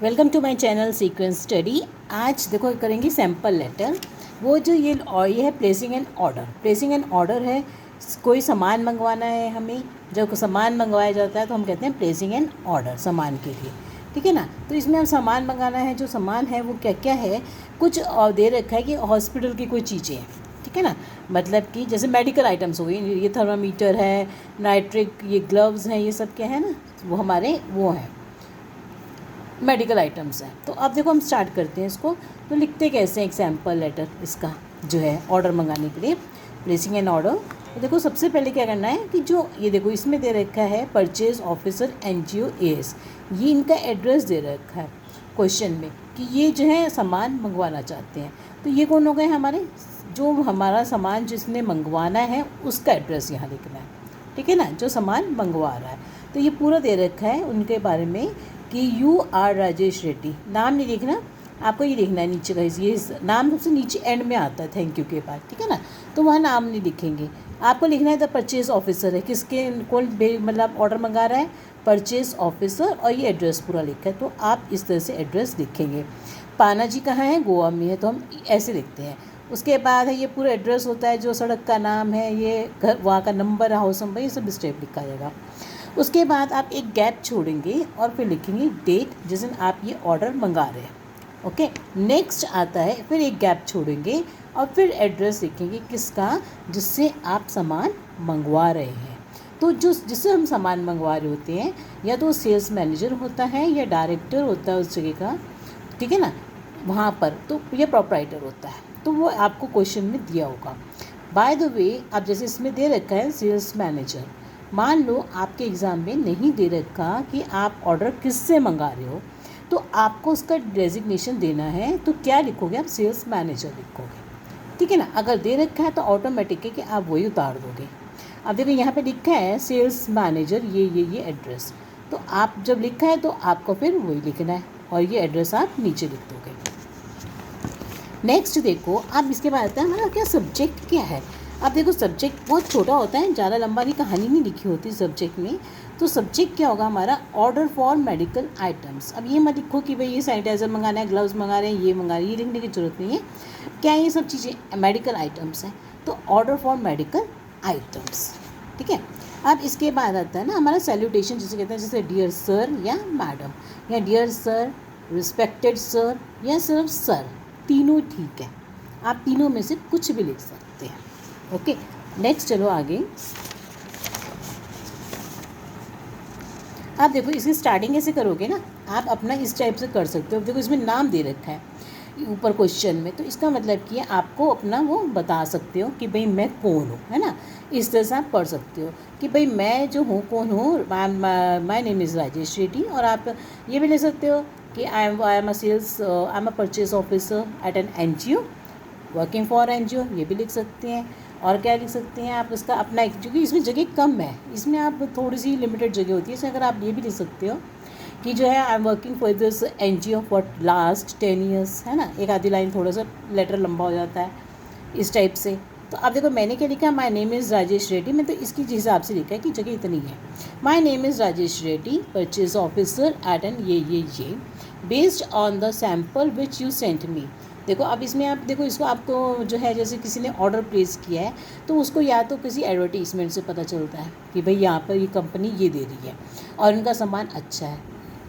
Welcome to my channel sequence study. आज देखो करेंगे सैम्पल लेटर। वो जो ये है placing an order. Placing an order है, कोई सामान मंगवाना है हमें। जब सामान मंगवाया जाता है तो हम कहते हैं प्लेसिंग एन ऑर्डर सामान के लिए, ठीक है ना। तो इसमें हम सामान मंगाना है, जो सामान है वो क्या क्या है, कुछ और दे रखा है कि हॉस्पिटल की कोई चीज़ें हैं, ठीक है ना। मतलब कि जैसे मेडिकल आइटम्स हो गई, ये थर्मामीटर है, नाइट्रिक, ये ग्लव्स हैं, ये सब क्या है ना, वो हमारे वो हैं मेडिकल आइटम्स हैं। तो अब देखो हम स्टार्ट करते हैं इसको। तो लिखते कैसे हैं एक सैम्पल लेटर इसका जो है ऑर्डर मंगाने के लिए, प्लेसिंग एन ऑर्डर। तो देखो सबसे पहले क्या करना है कि जो ये देखो इसमें दे रखा है परचेज ऑफिसर NGO AS, ये इनका एड्रेस दे रखा है क्वेश्चन में कि ये जो है सामान मंगवाना चाहते हैं। तो ये कौन हो गए हमारे, जो हमारा सामान जिसने मंगवाना है उसका एड्रेस यहाँ लिखना है, ठीक है ना, जो सामान मंगवा रहा है। तो ये पूरा दे रखा है उनके बारे में कि UR राजेश रेड्डी। नाम नहीं लिखना आपको, ये लिखना है नीचे का, ये नाम सबसे नीचे एंड में आता है थैंक यू के बाद, ठीक है ना। तो वहाँ नाम नहीं लिखेंगे, आपको लिखना है द परचेज ऑफिसर है, किसके कौन मतलब ऑर्डर मंगा रहा है, परचेज ऑफिसर, और ये एड्रेस पूरा लिखा है। तो आप इस तरह से एड्रेस लिखेंगे। पाना जी कहाँ है, गोवा में है, तो हम ऐसे लिखते हैं। उसके बाद है ये पूरा एड्रेस होता है, जो सड़क का नाम है, ये घर वहाँ का नंबर, हाउस नंबर, ये सब स्टेप लिखा जाएगा। उसके बाद आप एक गैप छोड़ेंगे और फिर लिखेंगे डेट जिस दिन आप ये ऑर्डर मंगा रहे हैं, ओके। नेक्स्ट आता है, फिर एक गैप छोड़ेंगे और फिर एड्रेस लिखेंगे किसका, जिससे आप सामान मंगवा रहे हैं। तो जिससे हम सामान मंगवा रहे होते हैं, या तो सेल्स मैनेजर होता है या डायरेक्टर होता है उस जगह का, ठीक है ना, वहाँ पर तो ये प्रोपराइटर होता है। तो वो आपको क्वेश्चन में दिया होगा। बाय द वे, अब जैसे इसमें दे रखा है सेल्स मैनेजर, मान लो आपके एग्ज़ाम में नहीं दे रखा कि आप ऑर्डर किससे मंगा रहे हो, तो आपको उसका डेजिग्नेशन देना है। तो क्या लिखोगे आप, सेल्स मैनेजर लिखोगे, ठीक है ना। अगर दे रखा है तो ऑटोमेटिक है कि आप वही उतार दोगे। अब देखो यहाँ पे लिखा है सेल्स मैनेजर ये एड्रेस, तो आप जब लिखा है तो आपको फिर वही लिखना है और ये एड्रेस आप नीचे लिख दोगे। नेक्स्ट देखो, अब इसके बाद आता है हमारा क्या सब्जेक्ट क्या है। अब देखो सब्जेक्ट बहुत छोटा होता है, ज़्यादा लंबा की कहानी नहीं लिखी होती सब्जेक्ट में। तो सब्जेक्ट क्या होगा हमारा, ऑर्डर फॉर मेडिकल आइटम्स। अब ये मत लिखो कि भाई ये सैनिटाइज़र मंगाना है, ग्लव्स मंगा रहे हैं, ये मंगा रहे हैं, ये लिखने की जरूरत नहीं है। क्या ये सब चीज़ें मेडिकल आइटम्स हैं, तो ऑर्डर फॉर मेडिकल आइटम्स, ठीक है। अब इसके बाद आता है ना हमारा सैल्यूटेशन, जिसे कहते हैं जैसे डियर सर या मैडम, या डियर सर, रिस्पेक्टेड सर, या सिर्फ सर, तीनों ठीक है। आप तीनों में से कुछ भी लिख सकते हैं, ओके। नेक्स्ट चलो आगे। आप देखो इसकी स्टार्टिंग कैसे करोगे ना, आप अपना इस टाइप से कर सकते हो। देखो इसमें नाम दे रखा है ऊपर क्वेश्चन में, तो इसका मतलब कि आपको अपना वो बता सकते हो कि भाई मैं कौन हूँ, है ना। इस तरह से आप पढ़ सकते हो कि भाई मैं जो हूँ कौन हूँ, my name is Rajesh Reddy. और आप ये भी ले सकते हो कि I am a purchase officer at an NGO, working for NGO, ये भी लिख सकते हैं। और क्या लिख सकते हैं आप उसका अपना, क्योंकि इसमें जगह कम है, इसमें आप थोड़ी सी लिमिटेड जगह होती है, इसमें अगर आप ये भी लिख सकते हो कि जो है I am working for this NGO for last 10 years, है ना। एक आधी लाइन थोड़ा सा लेटर लंबा हो जाता है इस टाइप से। तो अब देखो मैंने क्या लिखा, my name is Rajesh Reddy, मैं तो इसकी हिसाब से लिखा है कि जगह इतनी है। My name is Rajesh Reddy, purchase officer at an ये based on the sample which you sent me. देखो अब इसमें आप देखो, इसको आपको जो है जैसे किसी ने ऑर्डर प्लेस किया है, तो उसको या तो किसी एडवर्टीजमेंट से पता चलता है कि भाई यहाँ पर ये कंपनी ये दे रही है और इनका सामान अच्छा है,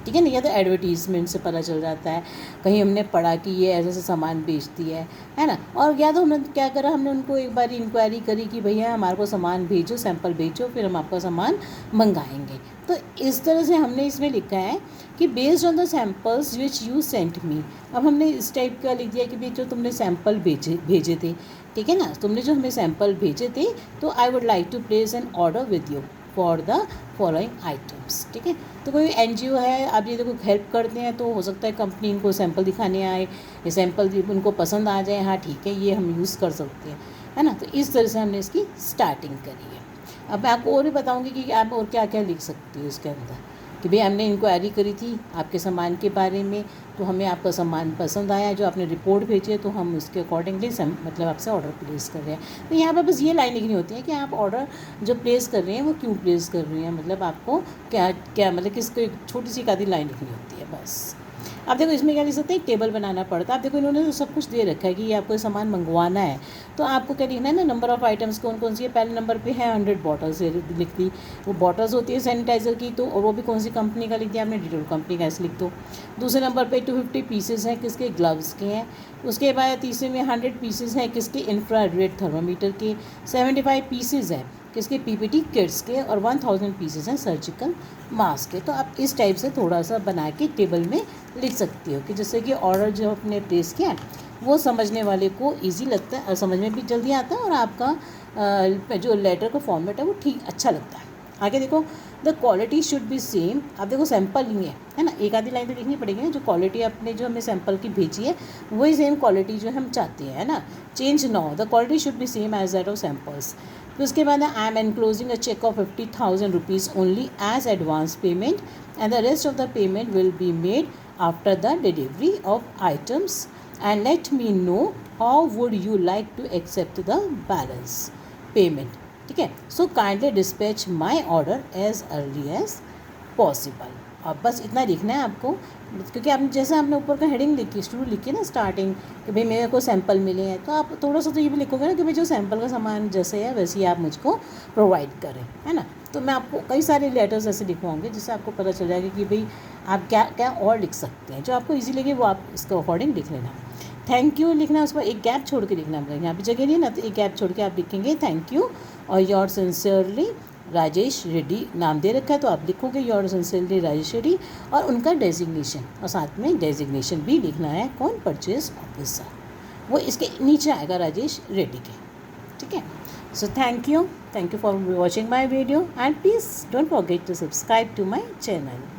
ठीक है ना, या तो एडवर्टीजमेंट से पता चल जाता है, कहीं हमने पढ़ा कि ये ऐसा ऐसा सामान बेचती है ना। और या तो हमने क्या करा, हमने उनको एक बार इंक्वायरी करी कि भैया हमारे को सामान भेजो, सैंपल भेजो, फिर हम आपका सामान मंगाएंगे। तो इस तरह से हमने इसमें लिखा है कि based on the samples which you sent मी। अब हमने इस टाइप का लिख दिया कि भाई जो तुमने सैंपल भेजे थे, ठीक है ना, तुमने जो हमें सैंपल भेजे थे, तो I would like to place an order with you for the following items, ठीक है। तो कोई NGO है, आप ये देखो हेल्प करते हैं, तो हो सकता है कंपनी इनको सैंपल दिखाने आए, ये सैंपल उनको पसंद आ जाए, हाँ ठीक है ये हम यूज़ कर सकते हैं, है ना। तो इस तरह से हमने इसकी स्टार्टिंग करी है। अब मैं आपको और भी बताऊंगी कि आप और क्या क्या लिख सकती हो इसके अंदर, कि भाई हमने इंक्वायरी करी थी आपके सामान के बारे में, तो हमें आपका सामान पसंद आया, जो आपने रिपोर्ट भेजी है, तो हम उसके अकॉर्डिंगली मतलब आपसे ऑर्डर प्लेस कर रहे हैं। तो यहाँ पर बस ये लाइन लिखनी होती है कि आप ऑर्डर जो प्लेस कर रहे हैं वो क्यों प्लेस कर रहे हैं, मतलब आपको क्या क्या मतलब किसको, एक छोटी सी आधी लाइन लिखनी होती है बस। अब देखो इसमें क्या लिख सकते हैं, टेबल बनाना पड़ता है। अब देखो इन्होंने तो सब कुछ दे रखा है कि ये आपको सामान मंगवाना है, तो आपको क्या लिखना है ना, नंबर ऑफ़ आइटम्स कौन कौन सी है। पहले नंबर पे है 100 बॉटल्स लिख दी, वो बॉटल्स होती है सैनिटाइज़र की, तो और वो भी कौन सी कंपनी का लिख दिया आपने, डिटोल कंपनी का, ऐसे लिख दो। दूसरे नंबर पे 250 पीसेज हैं किसके, ग्लव्स के हैं। उसके बाद तीसरे में 100 पीसेज हैं किसके, इंफ्रारेड थर्मामीटर के। 75 पीसेज हैं किसके, पीपीटी किट्स के। और 1000 पीसेस हैं सर्जिकल मास्क के। तो आप इस टाइप से थोड़ा सा बना के टेबल में लिख सकती हो कि जिससे कि ऑर्डर जो आपने प्लेस किया वो समझने वाले को इजी लगता है और समझ में भी जल्दी आता है, और आपका जो लेटर का फॉर्मेट है वो ठीक अच्छा लगता है। आगे देखो, the quality should be same. अब देखो सैम्पल ही है ना, एक आधी लाइन तो लिखनी पड़ेगी ना, जो क्वालिटी आपने जो हमें सैम्पल की भेजी है वही सेम क्वालिटी जो हम चाहते हैं, है ना। Change now, the quality should be same as that of samples. फिर उसके बाद I am enclosing a cheque of 50,000 rupees only as advance payment and the rest of the payment will be made after the delivery of items and let me know how would you like to accept the balance payment. ठीक है, so kindly dispatch my order as early as possible. अब बस इतना लिखना है आपको, क्योंकि आपने जैसे आपने ऊपर का हेडिंग लिखी, शुरू लिखी ना स्टार्टिंग कि भाई मेरे को सैंपल मिले हैं, तो आप थोड़ा सा तो ये भी लिखोगे ना कि भाई जो सैंपल का सामान जैसे है वैसे ही आप मुझको प्रोवाइड करें, है ना। तो मैं आपको कई सारे लेटर्स ऐसे लिखवाऊंगी जिससे आपको पता चल जाएगा कि भाई आप क्या क्या और लिख सकते हैं, जो आपको ईजी लगे वो आप इसके अकॉर्डिंग लिख लेना। थैंक यू लिखना, उसको एक गैप छोड़ के लिखना पड़ेगा, यहाँ पे जगह नहीं है ना, तो एक गैप छोड़ के आप लिखेंगे थैंक यू और योर सिंसियरली राजेश रेड्डी नाम दे रखा है, तो आप लिखोगे योर सिंसियरली राजेश रेड्डी और उनका डेजिग्नेशन, और साथ में डेजिग्नेशन भी लिखना है, कौन, परचेज ऑफिसर, वो इसके नीचे आएगा राजेश रेड्डी के। ठीक है, so thank you for watching my video and please don't forget to subscribe to my channel.